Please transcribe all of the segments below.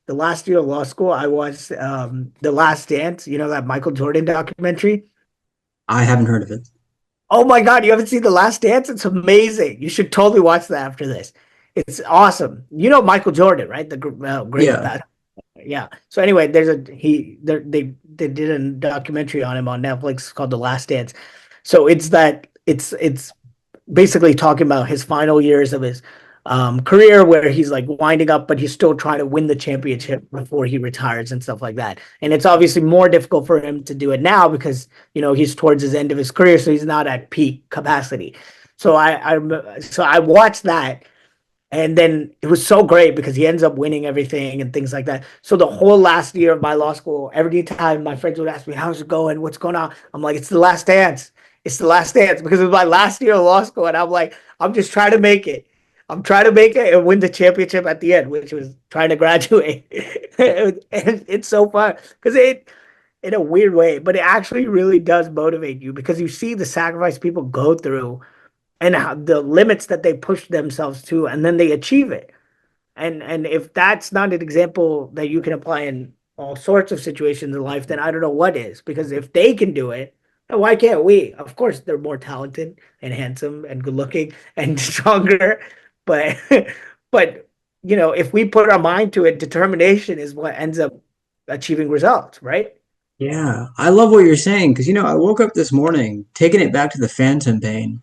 the last year of law school, I watched The Last Dance, that Michael Jordan documentary. I haven't heard of it. Oh my God, you haven't seen The Last Dance? It's amazing. You should totally watch that after this. It's awesome. You know Michael Jordan, right? The great Yeah. bat. Yeah. So anyway, there's a he there they did a documentary on him on Netflix called The Last Dance. So it's basically talking about his final years of his career where he's like winding up, but he's still trying to win the championship before he retires and stuff like that. And it's obviously more difficult for him to do it now because he's towards his end of his career, so he's not at peak capacity. So I watched that, and then it was so great because he ends up winning everything and things like that. So the whole last year of my law school, every time my friends would ask me, "How's it going? What's going on?" I'm like, "It's the last dance. It's the last dance," because it was my last year of law school, and I'm like, I'm just trying to make it. I'm trying to make it and win the championship at the end, which was trying to graduate. And it's so fun because in a weird way, but it actually really does motivate you because you see the sacrifice people go through and how the limits that they push themselves to, and then they achieve it. And if that's not an example that you can apply in all sorts of situations in life, then I don't know what is. Because if they can do it, then why can't we? Of course, they're more talented and handsome and good looking and stronger, but but if we put our mind to it, determination is what ends up achieving results, right? Yeah. I love what you're saying because, I woke up this morning taking it back to the phantom pain.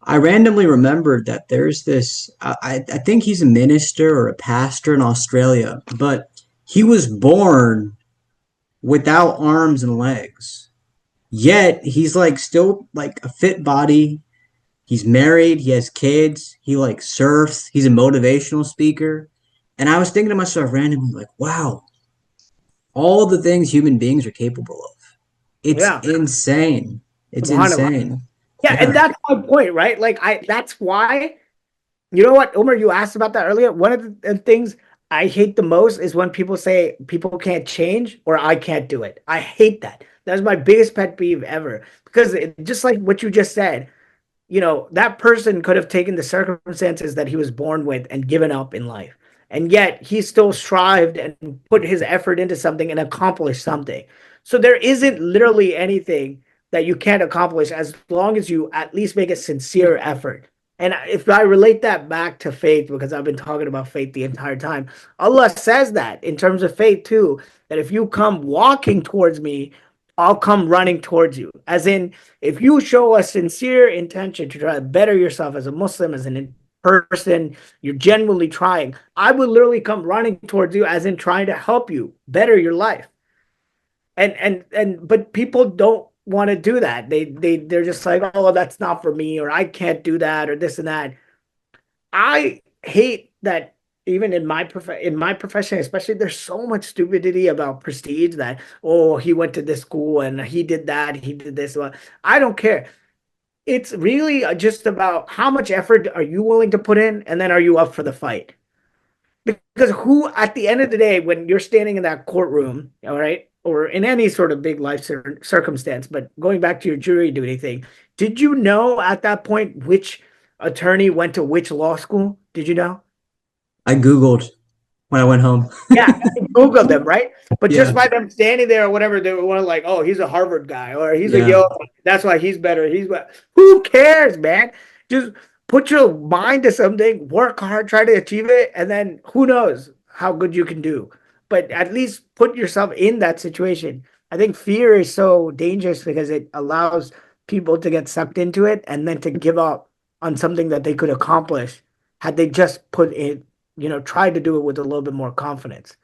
I randomly remembered that there's this, I think he's a minister or a pastor in Australia, but he was born without arms and legs. Yet he's like still like a fit body. He's married, he has kids, he like surfs, he's a motivational speaker. And I was thinking to myself randomly, like, wow, all the things human beings are capable of. It's Yeah. insane. It's insane. Yeah, and Yeah. that's my point, right? Like that's why. You know what, Omar, you asked about that earlier. One of the things I hate the most is when people say people can't change or I can't do it. I hate that. That's my biggest pet peeve ever. Because just like what you just said, that person could have taken the circumstances that he was born with and given up in life. And yet he still strived and put his effort into something and accomplished something. So there isn't literally anything that you can't accomplish as long as you at least make a sincere effort. And if I relate that back to faith, because I've been talking about faith the entire time, Allah says that in terms of faith too, that if you come walking towards me, I'll come running towards you. As in, if you show a sincere intention to try to better yourself as a Muslim, as an person, you're genuinely trying, I would literally come running towards you, as in trying to help you better your life. But people don't want to do that. They're just like, oh, that's not for me, or I can't do that, or this and that. I hate that even in my profession, especially, there's so much stupidity about prestige that, oh, he went to this school and he did that, he did this. Well, I don't care. It's really just about how much effort are you willing to put in, and then are you up for the fight? Because who, at the end of the day, when you're standing in that courtroom, all right, or in any sort of big life circumstance, but going back to your jury duty thing, did you know at that point which attorney went to which law school? Did you know? I Googled when I went home. Yeah, Google them, right? But just Yeah. by them standing there or whatever, they were like, "Oh, he's a Harvard guy, or he's a Yeah. Yale. That's why he's better." Who cares, man? Just put your mind to something, work hard, try to achieve it, and then who knows how good you can do. But at least put yourself in that situation. I think fear is so dangerous because it allows people to get sucked into it and then to give up on something that they could accomplish had they just put it, tried to do it with a little bit more confidence.